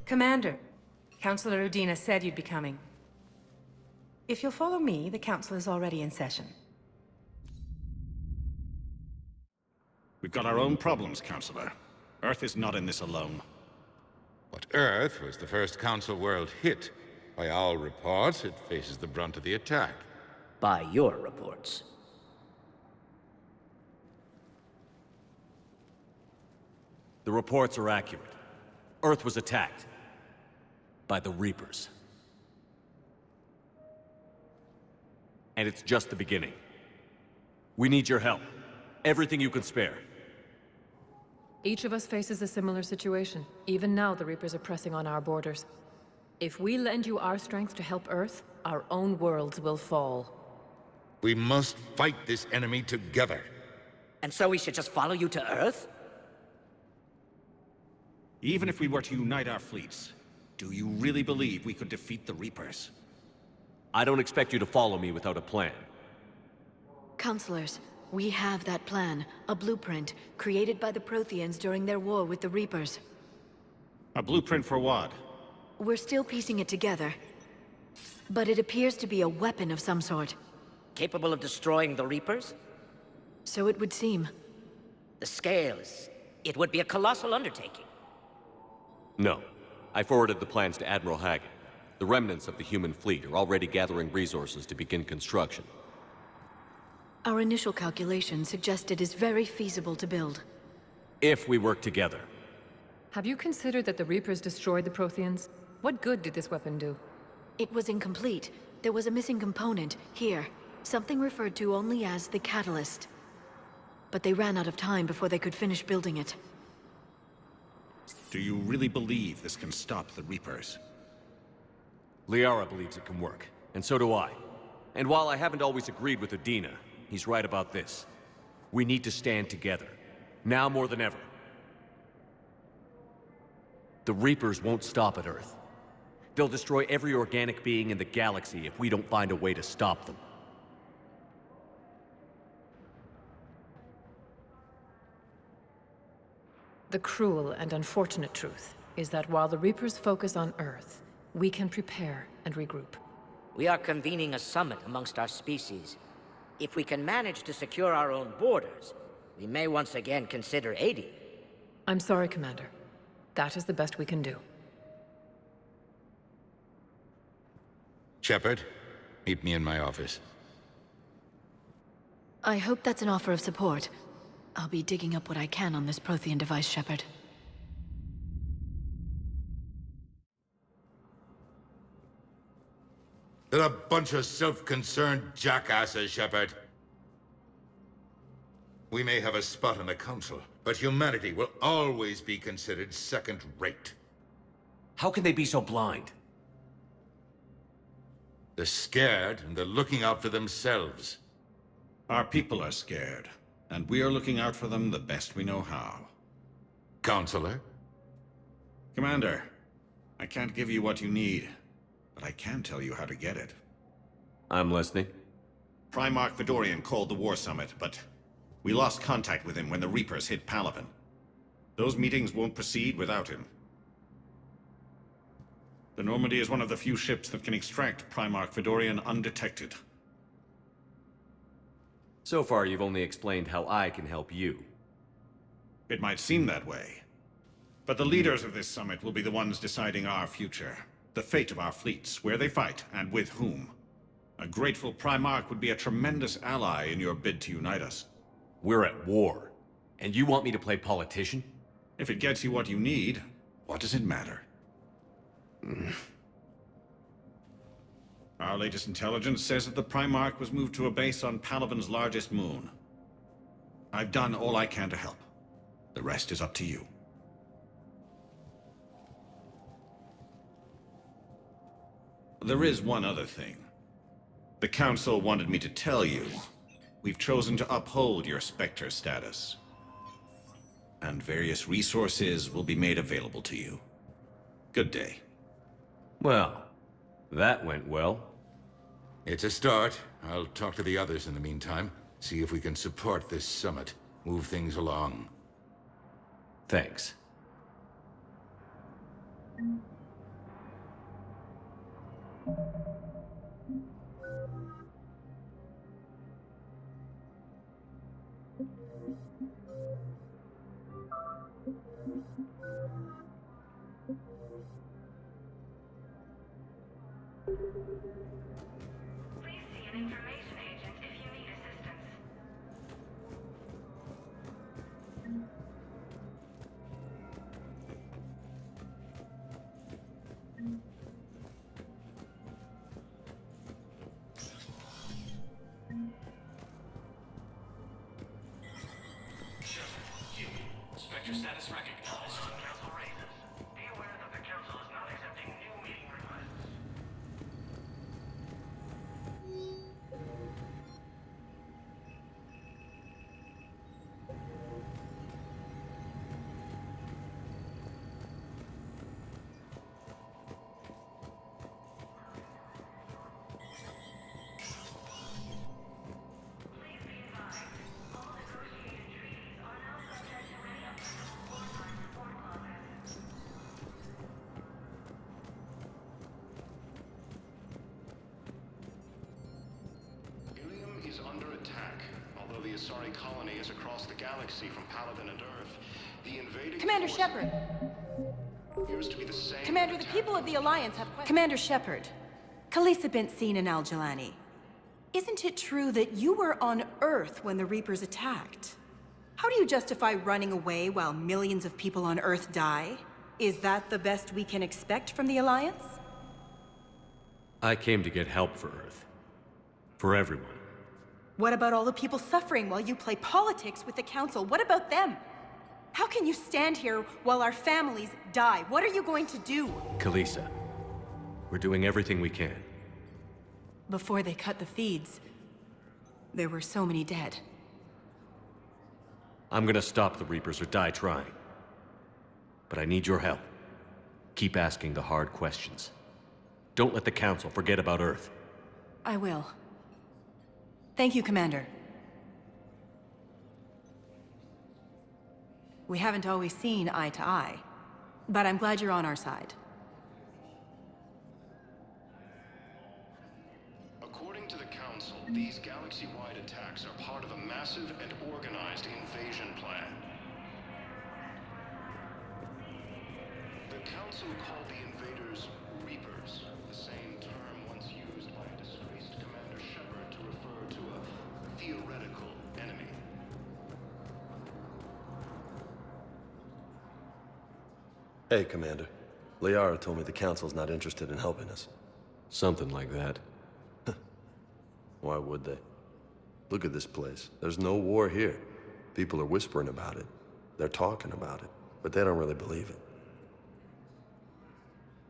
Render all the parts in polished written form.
Commander, Councillor Udina said you'd be coming. If you'll follow me, the council is already in session. We've got our own problems, Councillor. Earth is not in this alone. But Earth was the first Council world hit. By all reports, it faces the brunt of the attack. By your reports. The reports are accurate. Earth was attacked. By the Reapers. And it's just the beginning. We need your help. Everything you can spare. Each of us faces a similar situation. Even now, the Reapers are pressing on our borders. If we lend you our strength to help Earth, our own worlds will fall. We must fight this enemy together. And so we should just follow you to Earth? Even if we were to unite our fleets, do you really believe we could defeat the Reapers? I don't expect you to follow me without a plan. Counselors, we have that plan. A blueprint, created by the Protheans during their war with the Reapers. A blueprint for what? We're still piecing it together. But it appears to be a weapon of some sort. Capable of destroying the Reapers? So it would seem. The scale is... it would be a colossal undertaking. No. I forwarded the plans to Admiral Hagen. The remnants of the human fleet are already gathering resources to begin construction. Our initial calculations suggest it is very feasible to build. If we work together. Have you considered that the Reapers destroyed the Protheans? What good did this weapon do? It was incomplete. There was a missing component, here. Something referred to only as the Catalyst. But they ran out of time before they could finish building it. Do you really believe this can stop the Reapers? Liara believes it can work, and so do I. And while I haven't always agreed with Udina, he's right about this. We need to stand together. Now more than ever. The Reapers won't stop at Earth. They'll destroy every organic being in the galaxy if we don't find a way to stop them. The cruel and unfortunate truth is that while the Reapers focus on Earth, we can prepare and regroup. We are convening a summit amongst our species. If we can manage to secure our own borders, we may once again consider aiding. I'm sorry, Commander. That is the best we can do. Shepard, meet me in my office. I hope that's an offer of support. I'll be digging up what I can on this Prothean device, Shepard. They're a bunch of self-concerned jackasses, Shepard. We may have a spot in the Council, but humanity will always be considered second-rate. How can they be so blind? They're scared, and they're looking out for themselves. Our people are scared, and we are looking out for them the best we know how. Counselor? Commander, I can't give you what you need, but I can tell you how to get it. I'm listening. Primarch Fedorian called the War Summit, but we lost contact with him when the Reapers hit Palaven. Those meetings won't proceed without him. The Normandy is one of the few ships that can extract Primarch Fedorian undetected. So far, you've only explained how I can help you. It might seem that way. But the leaders of this summit will be the ones deciding our future. The fate of our fleets, where they fight, and with whom. A grateful Primarch would be a tremendous ally in your bid to unite us. We're at war. And you want me to play politician? If it gets you what you need, what does it matter? Our latest intelligence says that the Primarch was moved to a base on Palaven's largest moon. I've done all I can to help. The rest is up to you. There is one other thing. The Council wanted me to tell you, we've chosen to uphold your Spectre status. And various resources will be made available to you. Good day. Well, that went well. It's a start. I'll talk to the others in the meantime. See if we can support this summit. Move things along. Thanks. Please see an information agent if you need assistance. Spectre status recognized. Council raises. Be aware that the Council is not accepting new meeting requests. Please be advised, all negotiated treaties are now subject to any updates of wartime reform clauses. Ilium is under attack. Although the Asari colony is across the galaxy from Palaven and Earth, the invading Commander force Shepard. appears to be the same. Commander, the people of the Alliance have questions. Commander Shepard. Khalisah bint Sin and Al-Jalani. Isn't it true that you were on Earth when the Reapers attacked? How do you justify running away while millions of people on Earth die? Is that the best we can expect from the Alliance? I came to get help for Earth. For everyone. What about all the people suffering while you play politics with the Council? What about them? How can you stand here while our families die? What are you going to do? Khalisah, we're doing everything we can. Before they cut the feeds, there were so many dead. I'm gonna stop the Reapers or die trying. But I need your help. Keep asking the hard questions. Don't let the Council forget about Earth. I will. Thank you, Commander. We haven't always seen eye to eye, but I'm glad you're on our side. According to the Council, these galaxy-wide attacks are part of a massive and organized invasion plan. The Council called the invaders Reapers, the same term once used by a disgraced Commander Shepard to refer to a theoretical enemy. Hey, Commander. Liara told me the Council's not interested in helping us. Something like that. Why would they? Look at this place. There's no war here. People are whispering about it. They're talking about it, but they don't really believe it.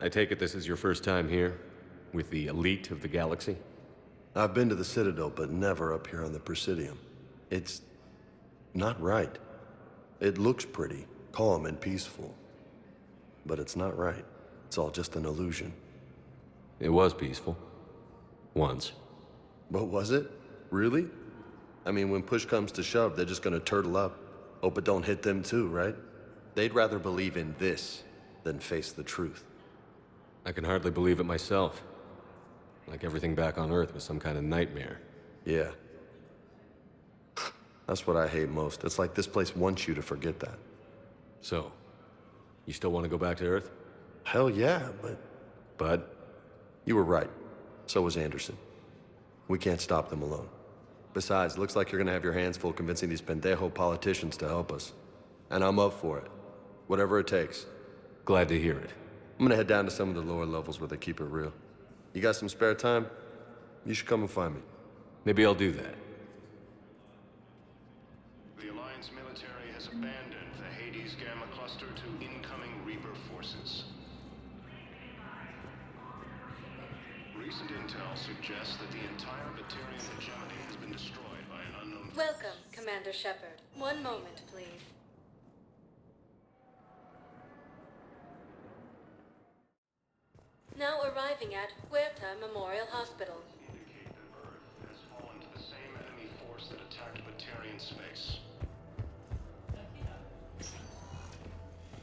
I take it this is your first time here? With the elite of the galaxy? I've been to the Citadel, but never up here on the Presidium. It's not right. It looks pretty, calm and peaceful. But it's not right. It's all just an illusion. It was peaceful. Once. But was it? Really? I mean, when push comes to shove, they're just gonna turtle up. Hope it don't hit them too, right? They'd rather believe in this than face the truth. I can hardly believe it myself. Like everything back on Earth was some kind of nightmare. Yeah. That's what I hate most. It's like this place wants you to forget that. So, You still want to go back to Earth? Hell yeah, but But you were right. So was Anderson. We can't stop them alone. Besides, looks like you're gonna have your hands full convincing these pendejo politicians to help us. And I'm up for it. Whatever it takes. glad to hear it. I'm gonna head down to some of the lower levels where they keep it real. You got some spare time? You should come and find me. Maybe I'll do that. The Alliance military has abandoned the Hades Gamma cluster to incoming Reaper forces. Recent intel suggests that the entire Batarian hegemony has been destroyed by an unknown... Welcome, Commander Shepard. One moment, please. Now arriving at Huerta Memorial Hospital. indicate that Earth has fallen to the same enemy force that attacked Batarian space.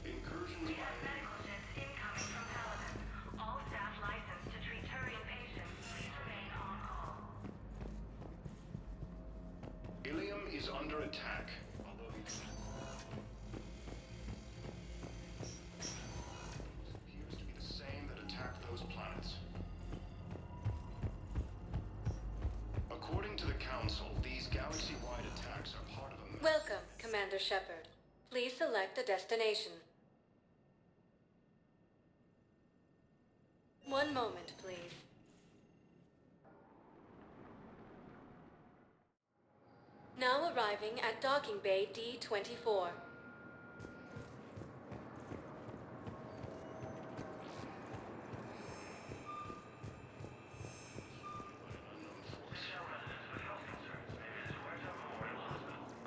Incursions by... Negligence incoming from Paladin. All staff licensed to treat Turian patients, please remain on call. Ilium is under attack, although the... appears to be the same that attacked those planets. According to the Council, these galaxy-wide attacks are part of a... Welcome, Commander Shepard. Please select a destination. One moment, please. Now arriving at Docking Bay D-24.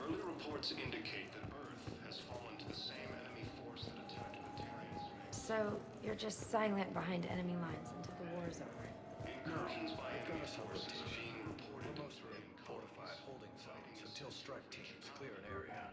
Early reports indicate that Earth has fallen to the same enemy force that attacked Batarian space. So, you're just silent behind enemy lines until the war's over. Incursions by enemy forces are being reported to threaten Fortified holding zones until strike teams clear an area.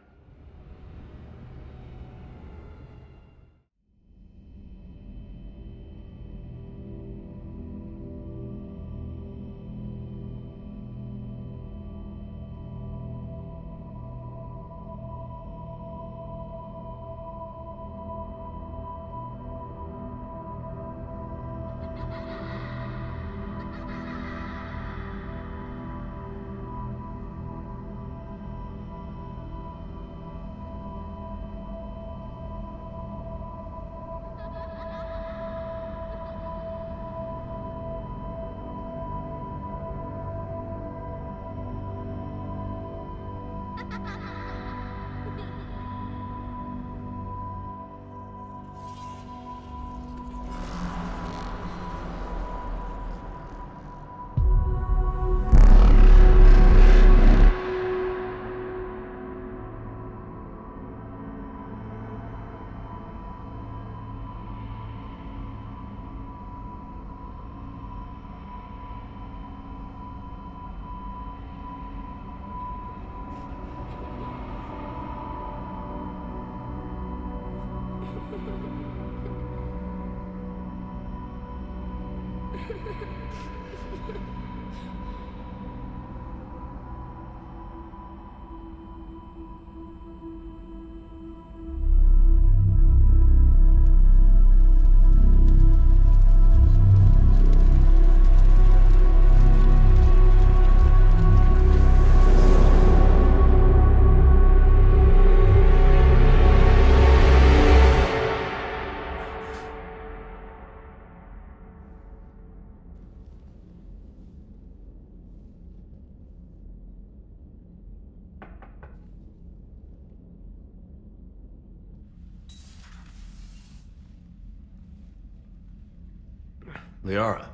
Liara,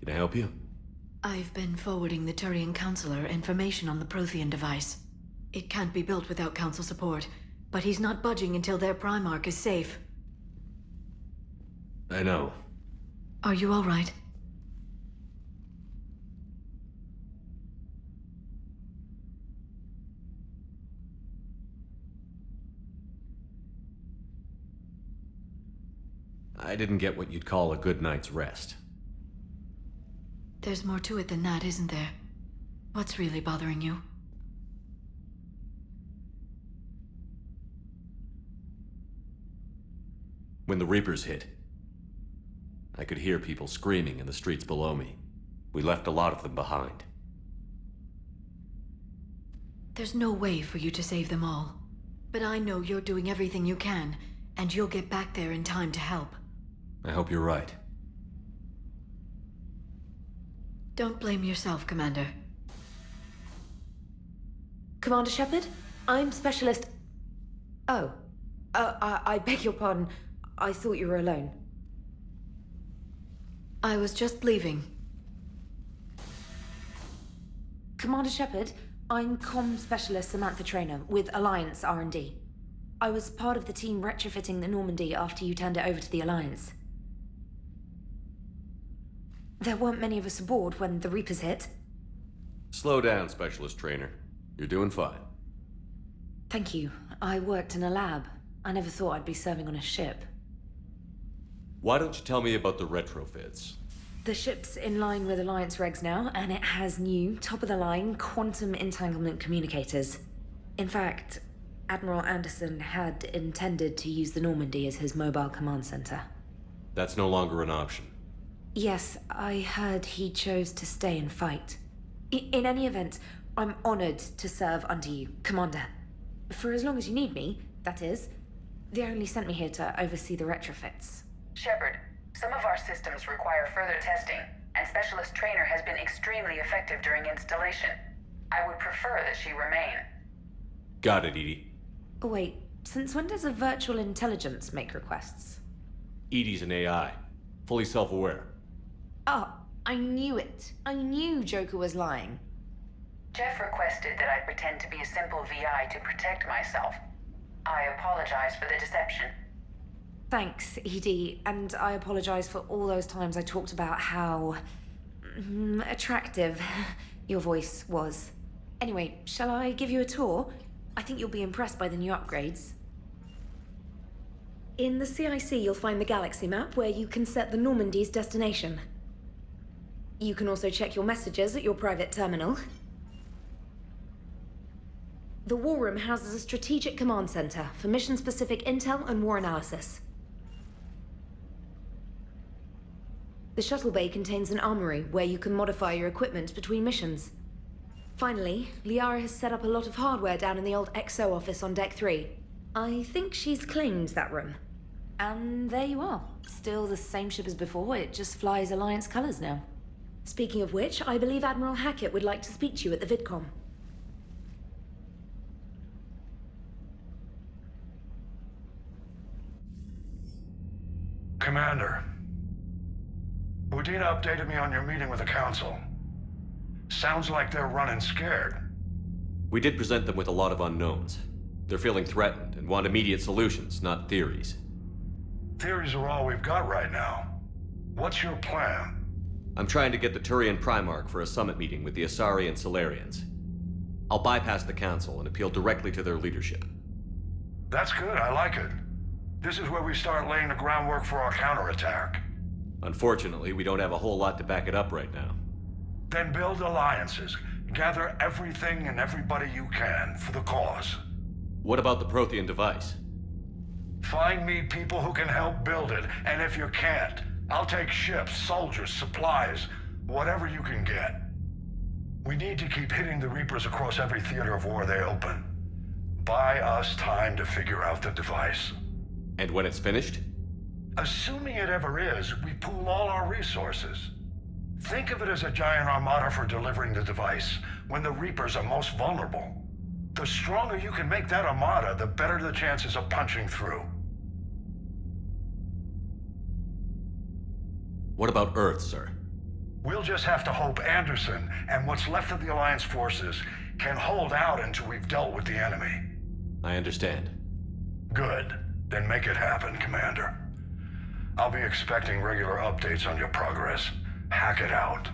can I help you? I've been forwarding the Turian Counselor information on the Prothean device. It can't be built without Council support, but he's not budging until their Primarch is safe. I know. Are you all right? I didn't get what you'd call a good night's rest. There's more to it than that, isn't there? What's really bothering you? When the Reapers hit, I could hear people screaming in the streets below me. We left a lot of them behind. There's no way for you to save them all. But I know you're doing everything you can, and you'll get back there in time to help. I hope you're right. Don't blame yourself, Commander. Commander Shepard, I'm Specialist... Oh. I beg your pardon. I thought you were alone. I was just leaving. Commander Shepard, I'm Comm Specialist Samantha Traynor with Alliance R&D. I was part of the team retrofitting the Normandy after you turned it over to the Alliance. There weren't many of us aboard when the Reapers hit. Slow down, Specialist Trainer. You're doing fine. Thank you. I worked in a lab. I never thought I'd be serving on a ship. Why don't you tell me about the retrofits? The ship's in line with Alliance regs now, and it has new, top-of-the-line, quantum entanglement communicators. In fact, Admiral Anderson had intended to use the Normandy as his mobile command center. That's no longer an option. Yes, I heard he chose to stay and fight. In any event, I'm honored to serve under you, Commander. For as long as you need me, that is. They only sent me here to oversee the retrofits. Shepard, some of our systems require further testing, and Specialist Trainer has been extremely effective during installation. I would prefer that she remain. Got it, Edie. Oh, wait, since when does a virtual intelligence make requests? Edie's an AI, fully self-aware. Oh, I knew it. I knew Joker was lying. Jeff requested that I pretend to be a simple VI to protect myself. I apologize for the deception. Thanks, Edie, and I apologize for all those times I talked about how... attractive your voice was. Anyway, shall I give you a tour? I think you'll be impressed by the new upgrades. In the CIC, you'll find the galaxy map where you can set the Normandy's destination. You can also check your messages at your private terminal. The War Room houses a strategic command center for mission-specific intel and war analysis. The shuttle bay contains an armory where you can modify your equipment between missions. Finally, Liara has set up a lot of hardware down in the old XO office on Deck 3. I think she's claimed that room. And there you are. Still the same ship as before, it just flies Alliance colors now. Speaking of which, I believe Admiral Hackett would like to speak to you at the VidCom. Commander, Udina updated me on your meeting with the Council. Sounds like they're running scared. We did present them with a lot of unknowns. They're feeling threatened and want immediate solutions, not theories. Theories are all we've got right now. What's your plan? I'm trying to get the Turian Primarch for a summit meeting with the Asari and Solarians. I'll bypass the Council and appeal directly to their leadership. That's good, I like it. This is where we start laying the groundwork for our counterattack. Unfortunately, we don't have a whole lot to back it up right now. Then build alliances. Gather everything and everybody you can for the cause. What about the Prothean device? Find me people who can help build it, and if you can't, I'll take ships, soldiers, supplies, whatever you can get. We need to keep hitting the Reapers across every theater of war they open. Buy us time to figure out the device. And when it's finished? Assuming it ever is, we pool all our resources. Think of it as a giant armada for delivering the device, when the Reapers are most vulnerable. The stronger you can make that armada, the better the chances of punching through. What about Earth, sir? We'll just have to hope Anderson and what's left of the Alliance forces can hold out until we've dealt with the enemy. I understand. Good. Then make it happen, Commander. I'll be expecting regular updates on your progress. Hack it out.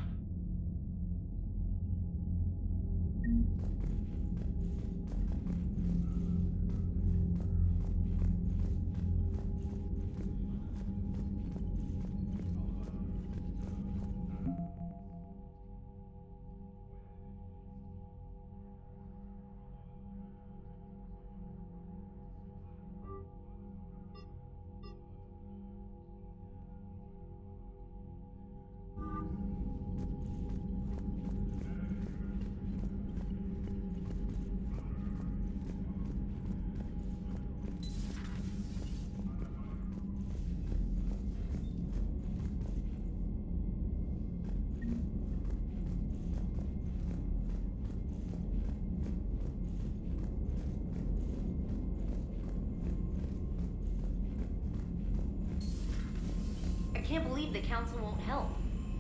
can't believe the Council won't help.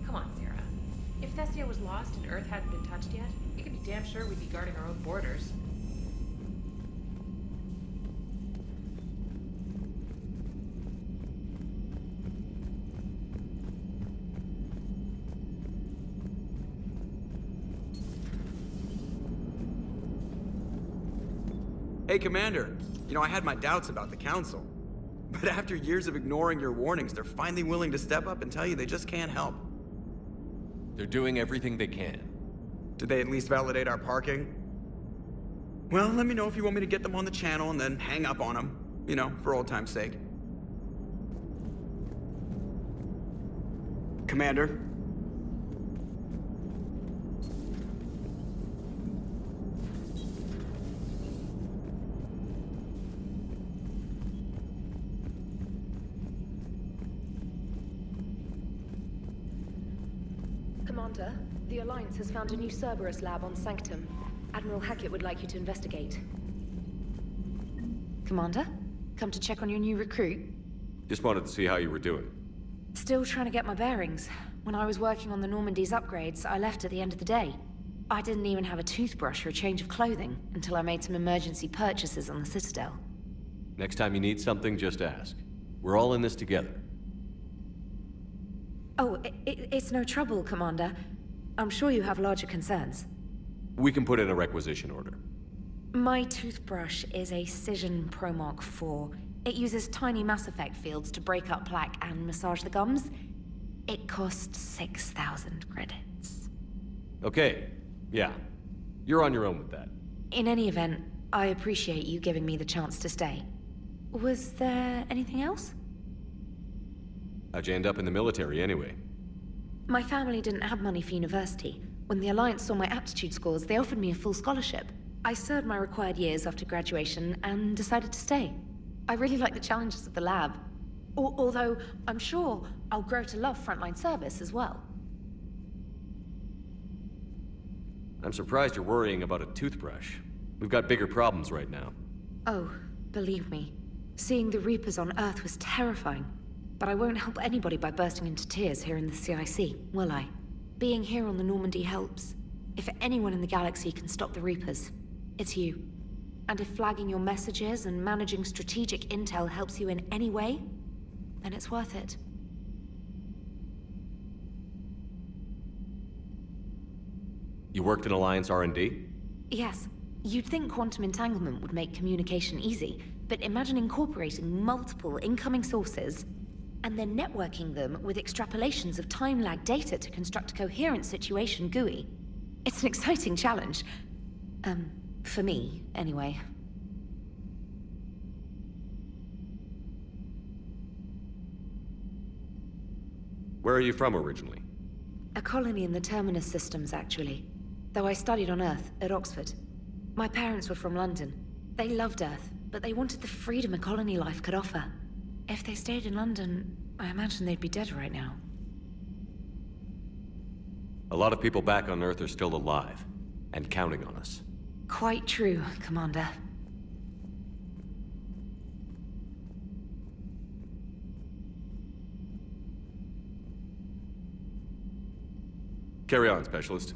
Come on, Sarah. If Thessia was lost and Earth hadn't been touched yet, you could be damn sure we'd be guarding our own borders. Hey, Commander. You know, I had my doubts about the Council. But after years of ignoring your warnings, they're finally willing to step up and tell you they just can't help. They're doing everything they can. Did they at least validate our parking? Well, let me know if you want me to get them on the channel and then hang up on them. You know, for old time's sake. Commander? Commander, the Alliance has found a new Cerberus lab on Sanctum. Admiral Hackett would like you to investigate. Commander? Come to check on your new recruit? Just wanted to see how you were doing. Still trying to get my bearings. When I was working on the Normandy's upgrades, I left at the end of the day. I didn't even have a toothbrush or a change of clothing until I made some emergency purchases on the Citadel. Next time you need something, just ask. We're all in this together. Oh, it's no trouble, Commander. I'm sure you have larger concerns. We can put in a requisition order. My toothbrush is a Cision Pro Mark IV. It uses tiny Mass Effect fields to break up plaque and massage the gums. It costs 6,000 credits. Okay, yeah. You're on your own with that. In any event, I appreciate you giving me the chance to stay. Was there anything else? How'd you end up in the military anyway? My family didn't have money for university. When the Alliance saw my aptitude scores, they offered me a full scholarship. I served my required years after graduation and decided to stay. I really like the challenges of the lab. Although, I'm sure I'll grow to love frontline service as well. I'm surprised you're worrying about a toothbrush. We've got bigger problems right now. Oh, believe me. Seeing the Reapers on Earth was terrifying. But I won't help anybody by bursting into tears here in the CIC, will I? Being here on the Normandy helps. If anyone in the galaxy can stop the Reapers, it's you. And if flagging your messages and managing strategic intel helps you in any way, then it's worth it. You worked in Alliance R&D? Yes. You'd think quantum entanglement would make communication easy, but imagine incorporating multiple incoming sources and then networking them with extrapolations of time-lag data to construct a coherent situation GUI. It's an exciting challenge. For me, anyway. Where are you from originally? A colony in the Terminus systems, actually. Though I studied on Earth, at Oxford. My parents were from London. They loved Earth, but they wanted the freedom a colony life could offer. If they stayed in London, I imagine they'd be dead right now. A lot of people back on Earth are still alive, and counting on us. Quite true, Commander. Carry on, Specialist.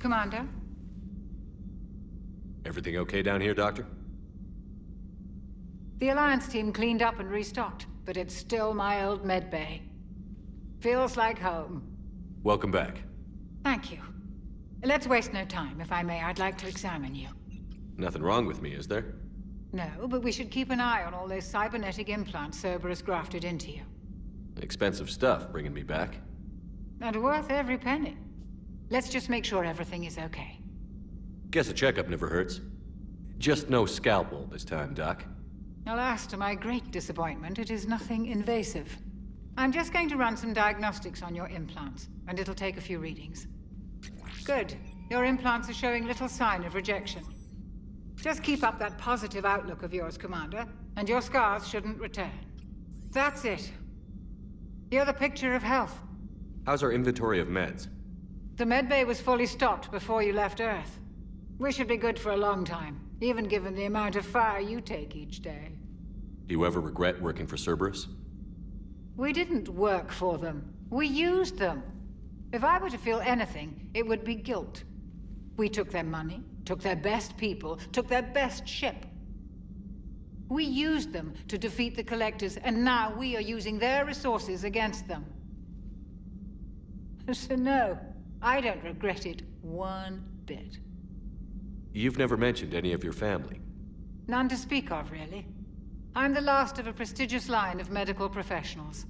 Commander? Everything okay down here, Doctor? The Alliance team cleaned up and restocked, but it's still my old medbay. Feels like home. Welcome back. Thank you. Let's waste no time. If I may, I'd like to examine you. Nothing wrong with me, is there? No, but we should keep an eye on all those cybernetic implants Cerberus grafted into you. Expensive stuff bringing me back. And worth every penny. Let's just make sure everything is okay. Guess a checkup never hurts. Just no scalpel this time, Doc. Alas, to my great disappointment, it is nothing invasive. I'm just going to run some diagnostics on your implants, and it'll take a few readings. Good. Your implants are showing little sign of rejection. Just keep up that positive outlook of yours, Commander, and your scars shouldn't return. That's it. You're the picture of health. How's our inventory of meds? The medbay was fully stocked before you left Earth. We should be good for a long time, even given the amount of fire you take each day. Do you ever regret working for Cerberus? We didn't work for them. We used them. If I were to feel anything, it would be guilt. We took their money, took their best people, took their best ship. We used them to defeat the Collectors, and now we are using their resources against them. So no, I don't regret it one bit. You've never mentioned any of your family. None to speak of, really. I'm the last of a prestigious line of medical professionals.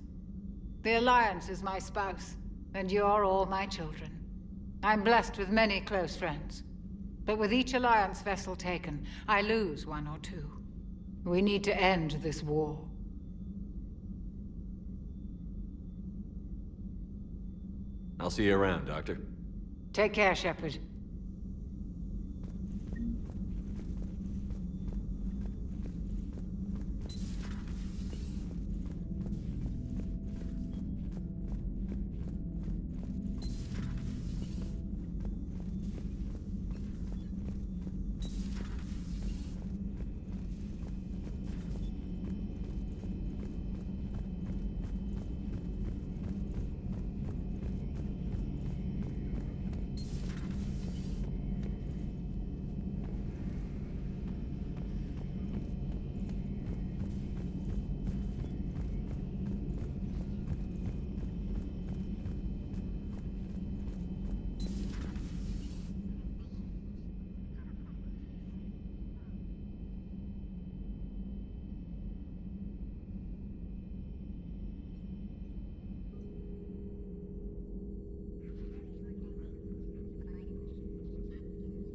The Alliance is my spouse, and you're all my children. I'm blessed with many close friends. But with each Alliance vessel taken, I lose one or two. We need to end this war. I'll see you around, Doctor. Take care, Shepard.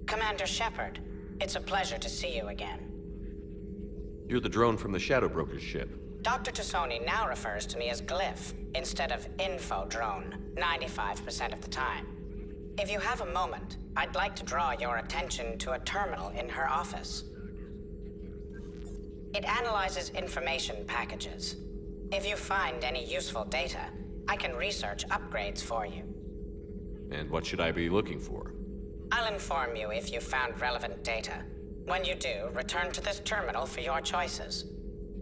Commander Shepard, it's a pleasure to see you again. You're the drone from the Shadow Broker's ship. Dr. Tassoni now refers to me as Glyph instead of Info Drone, 95% of the time. If you have a moment, I'd like to draw your attention to a terminal in her office. It analyzes information packages. If you find any useful data, I can research upgrades for you. And what should I be looking for? I'll inform you if you've found relevant data. When you do, return to this terminal for your choices.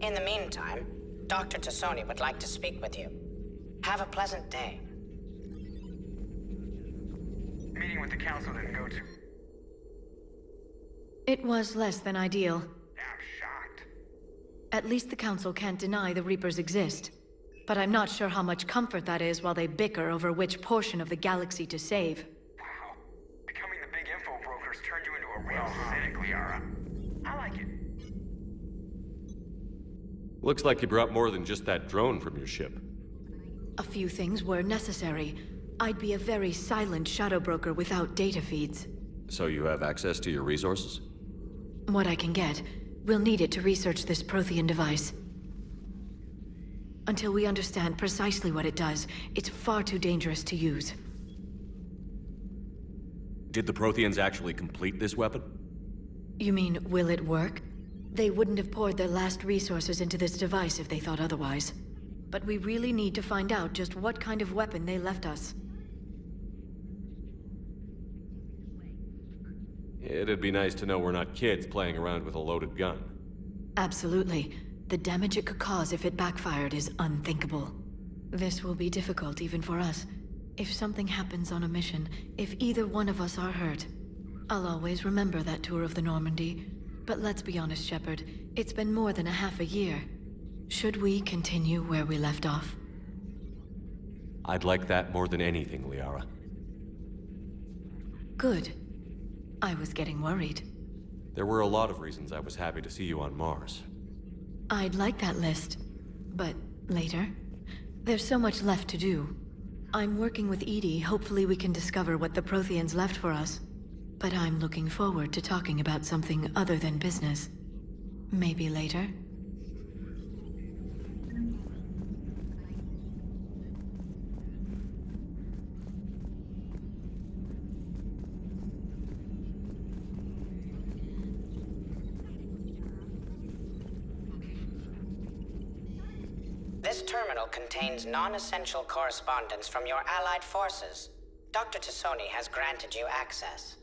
In the meantime, Dr. Tassoni would like to speak with you. Have a pleasant day. Meeting with the Council didn't go too... It was less than ideal. I'm shocked. At least the Council can't deny the Reapers exist. But I'm not sure how much comfort that is while they bicker over which portion of the galaxy to save. Wow. Becoming the big info brokers turned you into a real cynic, Liara. I like it. Looks like you brought more than just that drone from your ship. A few things were necessary. I'd be a very silent shadow broker without data feeds. So you have access to your resources? What I can get. We'll need it to research this Prothean device. Until we understand precisely what it does, it's far too dangerous to use. Did the Protheans actually complete this weapon? You mean, will it work? They wouldn't have poured their last resources into this device if they thought otherwise. But we really need to find out just what kind of weapon they left us. It'd be nice to know we're not kids playing around with a loaded gun. Absolutely. The damage it could cause if it backfired is unthinkable. This will be difficult even for us. If something happens on a mission, if either one of us are hurt, I'll always remember that tour of the Normandy. But let's be honest, Shepard, it's been more than a half a year. Should we continue where we left off? I'd like that more than anything, Liara. Good. I was getting worried. There were a lot of reasons I was happy to see you on Mars. I'd like that list, but later. There's so much left to do. I'm working with EDI. Hopefully we can discover what the Protheans left for us. But I'm looking forward to talking about something other than business. Maybe later? This terminal contains non-essential correspondence from your allied forces. Dr. Tassoni has granted you access.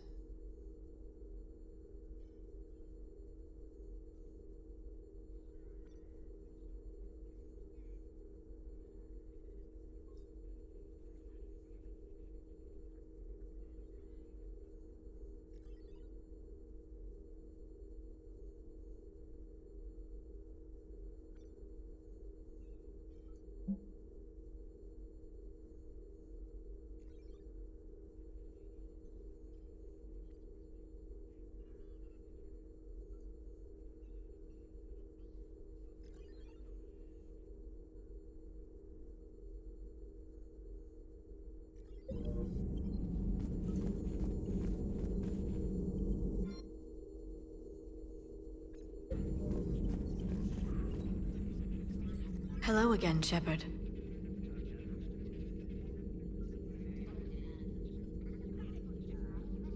Hello again, Shepard.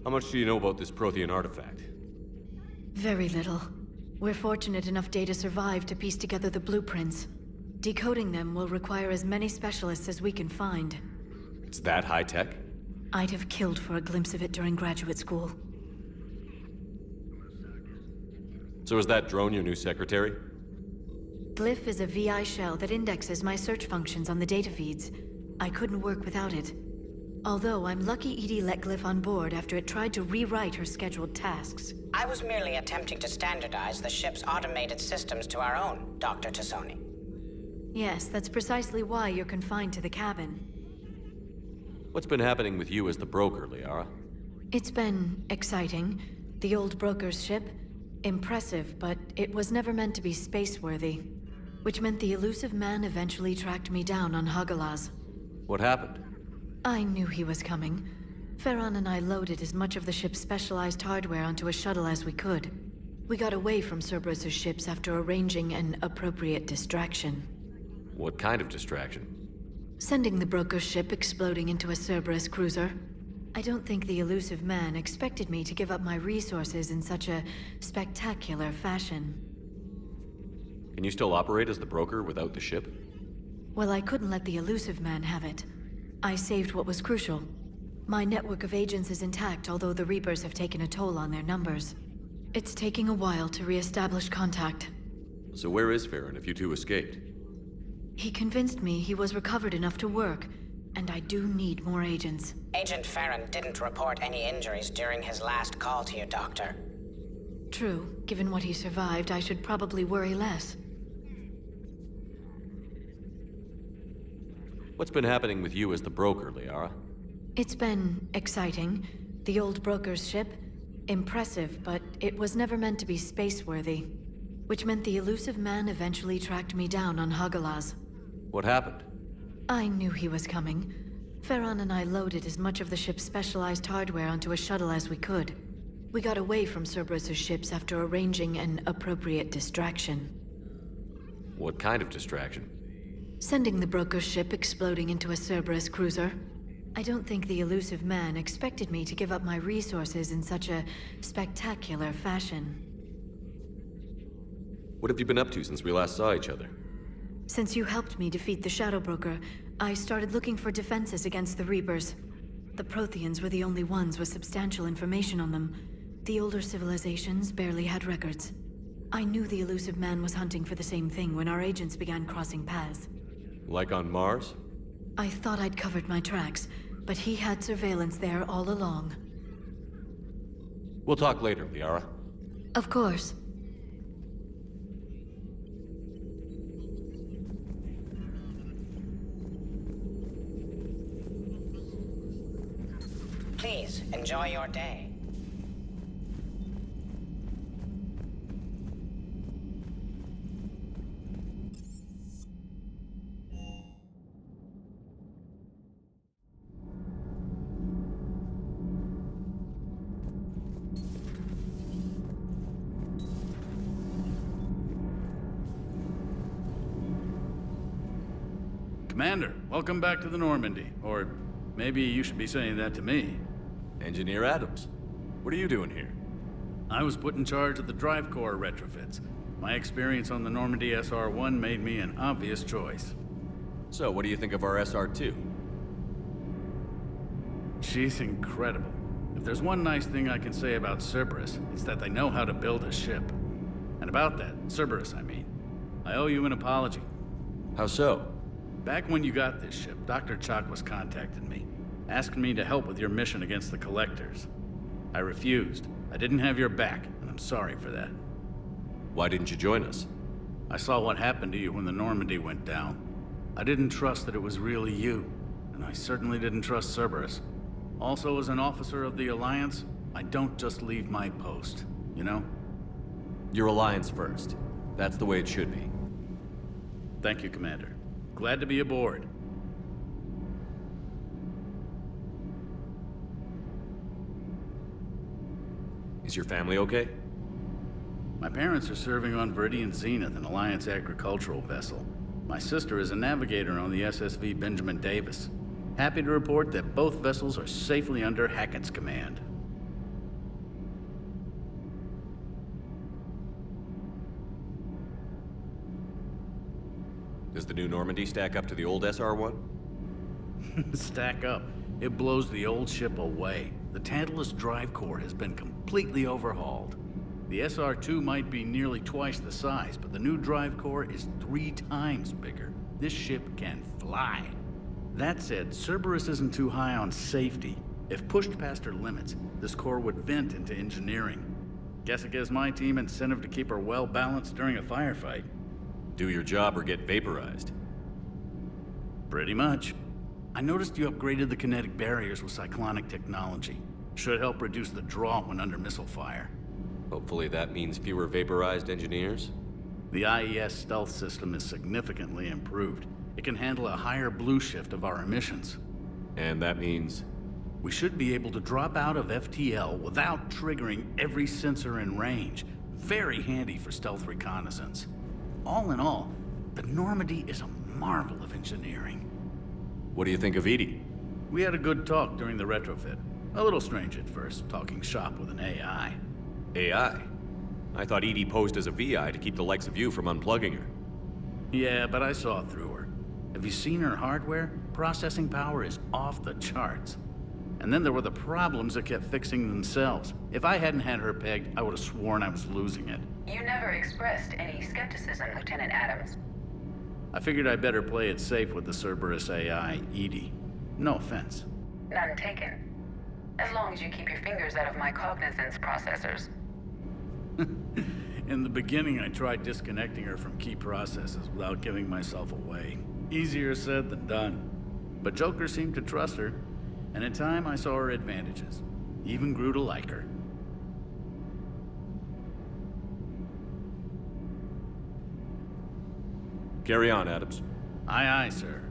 How much do you know about this Prothean artifact? Very little. We're fortunate enough Data survived to piece together the blueprints. Decoding them will require as many specialists as we can find. It's that high-tech? I'd have killed for a glimpse of it during graduate school. So is that drone your new secretary? Glyph is a VI shell that indexes my search functions on the data feeds. I couldn't work without it. Although I'm lucky EDI let Glyph on board after it tried to rewrite her scheduled tasks. I was merely attempting to standardize the ship's automated systems to our own, Dr. Tassoni. Yes, that's precisely why you're confined to the cabin. What's been happening with you as the broker, Liara? It's been exciting. The old broker's ship, impressive, but it was never meant to be space-worthy. Which meant the elusive man eventually tracked me down on Hagalaz. What happened? I knew he was coming. Farron and I loaded as much of the ship's specialized hardware onto a shuttle as we could. We got away from Cerberus's ships after arranging an appropriate distraction. What kind of distraction? Sending the broker's ship exploding into a Cerberus cruiser. I don't think the elusive man expected me to give up my resources in such a spectacular fashion. Can you still operate as the broker without the ship? Well, I couldn't let the elusive man have it. I saved what was crucial. My network of agents is intact, although the Reapers have taken a toll on their numbers. It's taking a while to re-establish contact. So where is Farron if you two escaped? He convinced me he was recovered enough to work, and I do need more agents. Agent Farron didn't report any injuries during his last call to you, Doctor. True. Given what he survived, I should probably worry less. What's been happening with you as the broker, Liara? It's been exciting. The old broker's ship, impressive, but it was never meant to be space-worthy. Which meant the elusive man eventually tracked me down on Hagalaz. What happened? I knew he was coming. Farron and I loaded as much of the ship's specialized hardware onto a shuttle as we could. We got away from Cerberus's ships after arranging an appropriate distraction. What kind of distraction? Sending the broker's ship exploding into a Cerberus cruiser. I don't think the elusive man expected me to give up my resources in such a spectacular fashion. What have you been up to since we last saw each other? Since you helped me defeat the Shadow Broker, I started looking for defenses against the Reapers. The Protheans were the only ones with substantial information on them. The older civilizations barely had records. I knew the elusive man was hunting for the same thing when our agents began crossing paths. Like on Mars? I thought I'd covered my tracks, but he had surveillance there all along. We'll talk later, Liara. Of course. Please, enjoy your day. Commander, welcome back to the Normandy. Or maybe you should be saying that to me. Engineer Adams, what are you doing here? I was put in charge of the drive core retrofits. My experience on the Normandy SR-1 made me an obvious choice. So, what do you think of our SR-2? She's incredible. If there's one nice thing I can say about Cerberus, it's that they know how to build a ship. And about that, Cerberus, I mean, I owe you an apology. How so? Back when you got this ship, Dr. Chakwas contacted me, asking me to help with your mission against the Collectors. I refused. I didn't have your back, and I'm sorry for that. Why didn't you join us? I saw what happened to you when the Normandy went down. I didn't trust that it was really you, and I certainly didn't trust Cerberus. Also, as an officer of the Alliance, I don't just leave my post, you know? Your Alliance first. That's the way it should be. Thank you, Commander. Glad to be aboard. Is your family okay? My parents are serving on Viridian Zenith, an Alliance agricultural vessel. My sister is a navigator on the SSV Benjamin Davis. Happy to report that both vessels are safely under Hackett's command. Does the new Normandy stack up to the old SR-1? Stack up. It blows the old ship away. The Tantalus drive core has been completely overhauled. The SR-2 might be nearly twice the size, but the new drive core is 3 times bigger. This ship can fly. That said, Cerberus isn't too high on safety. If pushed past her limits, this core would vent into engineering. Guess it gives my team incentive to keep her well balanced during a firefight. Do your job or get vaporized. Pretty much. I noticed you upgraded the kinetic barriers with cyclonic technology. Should help reduce the draw when under missile fire. Hopefully that means fewer vaporized engineers? The IES stealth system is significantly improved. It can handle a higher blue shift of our emissions. And that means? We should be able to drop out of FTL without triggering every sensor in range. Very handy for stealth reconnaissance. All in all, the Normandy is a marvel of engineering. What do you think of EDI? We had a good talk during the retrofit. A little strange at first, talking shop with an AI. AI? I thought EDI posed as a VI to keep the likes of you from unplugging her. Yeah, but I saw through her. Have you seen her hardware? Processing power is off the charts. And then there were the problems that kept fixing themselves. If I hadn't had her pegged, I would have sworn I was losing it. You never expressed any skepticism, Lieutenant Adams. I figured I'd better play it safe with the Cerberus AI, EDI. No offense. None taken. As long as you keep your fingers out of my cognizance processors. In the beginning, I tried disconnecting her from key processes without giving myself away. Easier said than done. But Joker seemed to trust her, and in time I saw her advantages. Even grew to like her. Carry on, Adams. Aye, aye, sir.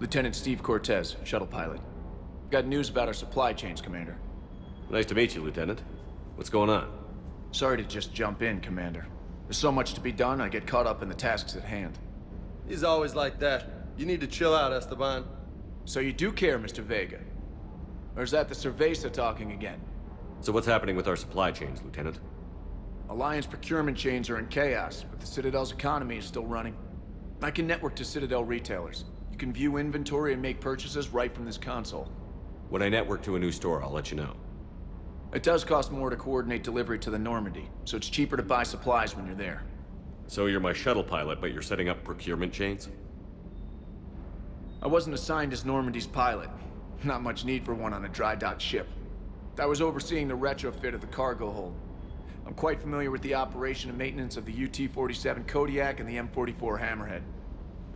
Lieutenant Steve Cortez, shuttle pilot. Got news about our supply chains, Commander. Nice to meet you, Lieutenant. What's going on? Sorry to just jump in, Commander. There's so much to be done, I get caught up in the tasks at hand. He's always like that. You need to chill out, Esteban. So you do care, Mr. Vega? Or is that the Cerveza talking again? So what's happening with our supply chains, Lieutenant? Alliance procurement chains are in chaos, but the Citadel's economy is still running. I can network to Citadel retailers. You can view inventory and make purchases right from this console. When I network to a new store, I'll let you know. It does cost more to coordinate delivery to the Normandy, so it's cheaper to buy supplies when you're there. So you're my shuttle pilot, but you're setting up procurement chains? I wasn't assigned as Normandy's pilot. Not much need for one on a dry dock ship. I was overseeing the retrofit of the cargo hold. I'm quite familiar with the operation and maintenance of the UT-47 Kodiak and the M44 Hammerhead.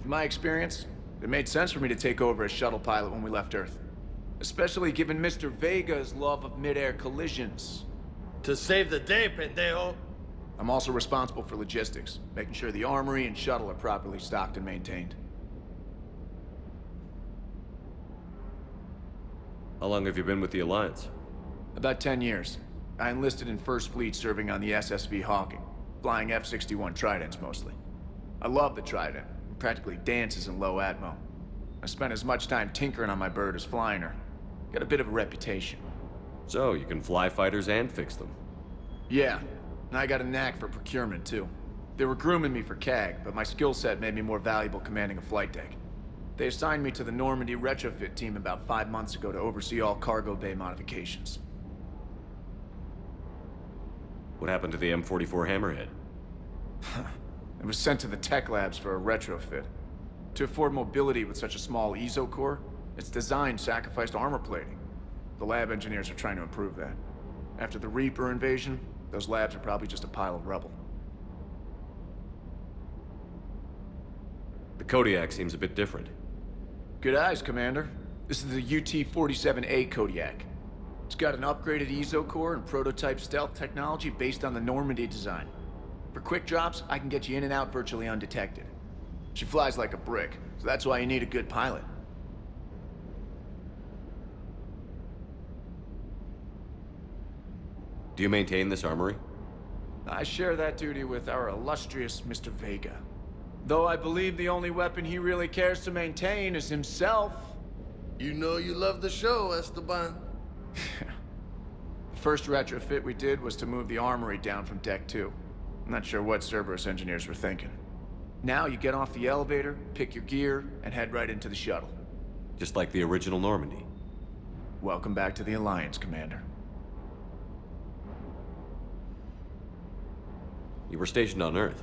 In my experience, it made sense for me to take over as shuttle pilot when we left Earth. Especially given Mr. Vega's love of mid-air collisions. To save the day, pendejo! I'm also responsible for logistics, making sure the armory and shuttle are properly stocked and maintained. How long have you been with the Alliance? About 10 years. I enlisted in First Fleet serving on the SSV Hawking, flying F-61 Tridents mostly. I love the Trident. It practically dances in low atmo. I spent as much time tinkering on my bird as flying her. Got a bit of a reputation. So, you can fly fighters and fix them? Yeah, and I got a knack for procurement too. They were grooming me for CAG, but my skill set made me more valuable commanding a flight deck. They assigned me to the Normandy retrofit team about 5 months ago to oversee all cargo bay modifications. What happened to the M44 Hammerhead? It was sent to the tech labs for a retrofit. To afford mobility with such a small EZO core, its design sacrificed armor plating. The lab engineers are trying to improve that. After the Reaper invasion, those labs are probably just a pile of rubble. The Kodiak seems a bit different. Good eyes, Commander. This is the UT-47A Kodiak. It's got an upgraded EZO core and prototype stealth technology based on the Normandy design. For quick drops, I can get you in and out virtually undetected. She flies like a brick, so that's why you need a good pilot. Do you maintain this armory? I share that duty with our illustrious Mr. Vega. Though I believe the only weapon he really cares to maintain is himself. You know you love the show, Esteban. The first retrofit we did was to move the armory down from Deck 2. I'm not sure what Cerberus engineers were thinking. Now you get off the elevator, pick your gear, and head right into the shuttle. Just like the original Normandy. Welcome back to the Alliance, Commander. You were stationed on Earth.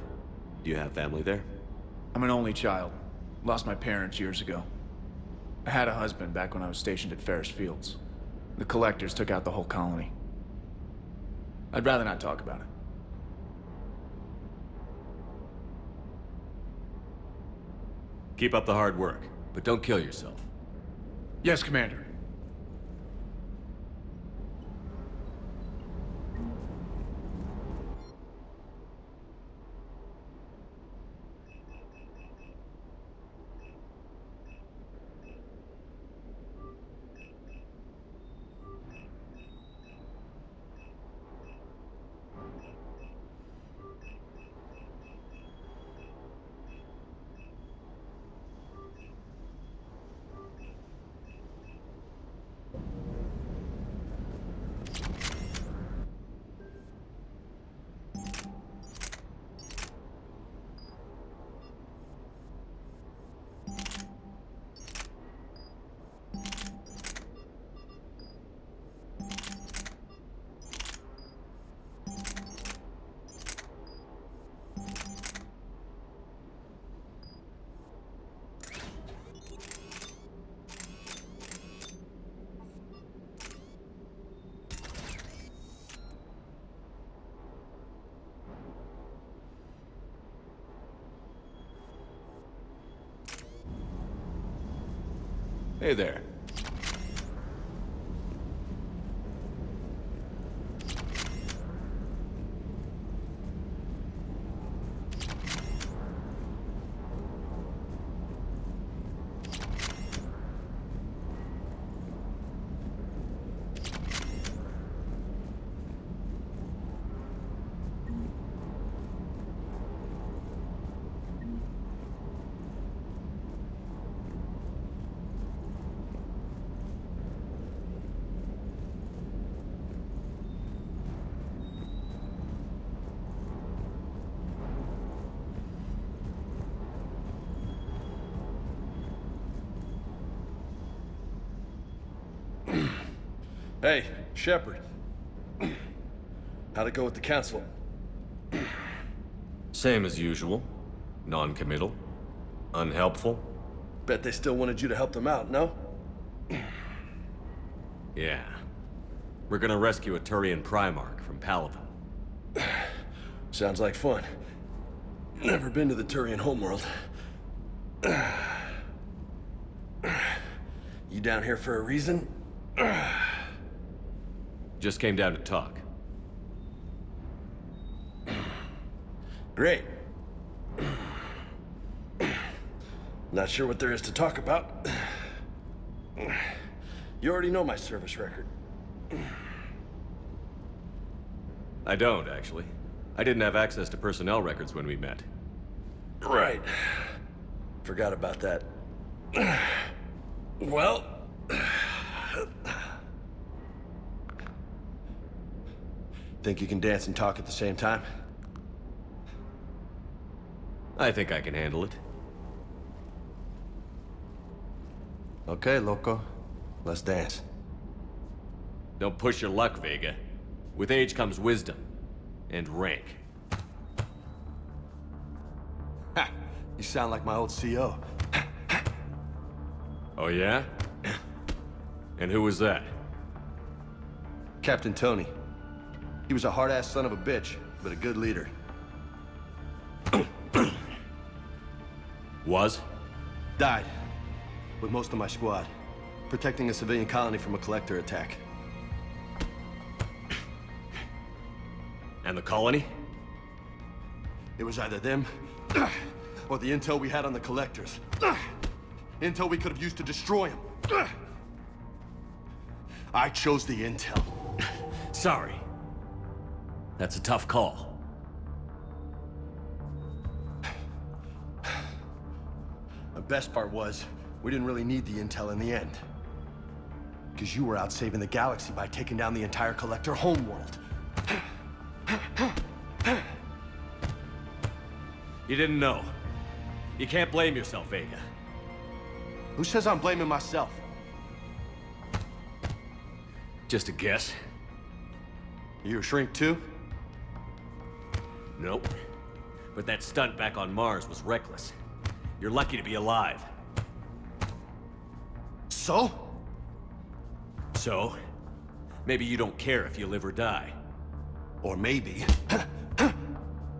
Do you have family there? I'm an only child. Lost my parents years ago. I had a husband back when I was stationed at Ferris Fields. The Collectors took out the whole colony. I'd rather not talk about it. Keep up the hard work, but don't kill yourself. Yes, Commander. Hey there. Hey, Shepard. How'd it go with the council? Same as usual. Non-committal. Unhelpful. Bet they still wanted you to help them out, no? Yeah. We're gonna rescue a Turian Primarch from Palaven. Sounds like fun. Never been to the Turian homeworld. You down here for a reason? Just came down to talk. Great. Not sure what there is to talk about. You already know my service record. I don't, actually. I didn't have access to personnel records when we met. Right. Forgot about that. Well... Think you can dance and talk at the same time? I think I can handle it. Okay, loco. Let's dance. Don't push your luck, Vega. With age comes wisdom. And rank. Ha! You sound like my old CO. Oh yeah? And who was that? Captain Tony. He was a hard-ass son of a bitch, but a good leader. Was? Died. With most of my squad. Protecting a civilian colony from a collector attack. And the colony? It was either them, or the intel we had on the collectors. Intel we could have used to destroy them. I chose the intel. Sorry. That's a tough call. The best part was, we didn't really need the intel in the end. Because you were out saving the galaxy by taking down the entire Collector homeworld. You didn't know. You can't blame yourself, Vega. Who says I'm blaming myself? Just a guess. You a shrink too? Nope. But that stunt back on Mars was reckless. You're lucky to be alive. So? So? Maybe you don't care if you live or die. Or maybe...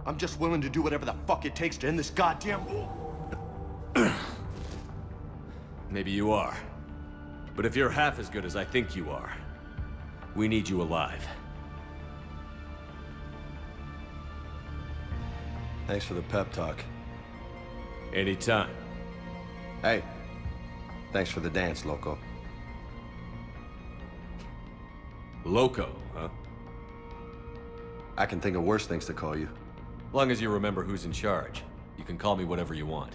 I'm just willing to do whatever the fuck it takes to end this goddamn war. Maybe you are. But if you're half as good as I think you are, we need you alive. Thanks for the pep talk. Anytime. Hey, thanks for the dance, loco. Loco, huh? I can think of worse things to call you. Long as you remember who's in charge, you can call me whatever you want.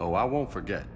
Oh, I won't forget.